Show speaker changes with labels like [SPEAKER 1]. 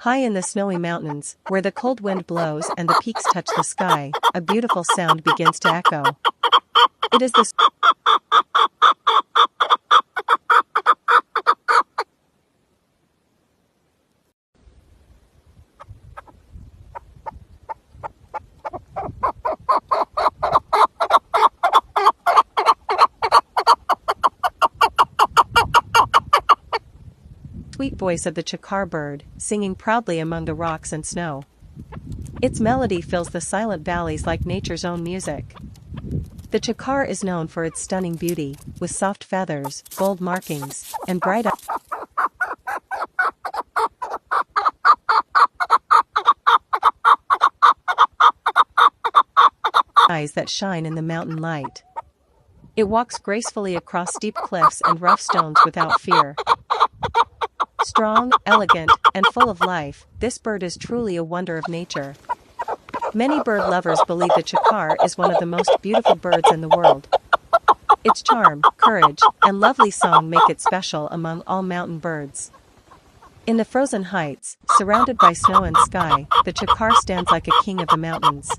[SPEAKER 1] High in the snowy mountains, where the cold wind blows and the peaks touch the sky, a beautiful sound begins to echo. It is the sweet voice of the Chukar bird, singing proudly among the rocks and snow. Its melody fills the silent valleys like nature's own music. The Chakor is known for its stunning beauty, with soft feathers, gold markings, and bright eyes that shine in the mountain light. It walks gracefully across steep cliffs and rough stones without fear. Strong, elegant, and full of life, this bird is truly a wonder of nature. Many bird lovers believe the Chukar is one of the most beautiful birds in the world. Its charm, courage, and lovely song make it special among all mountain birds. In the frozen heights, surrounded by snow and sky, the Chukar stands like a king of the mountains.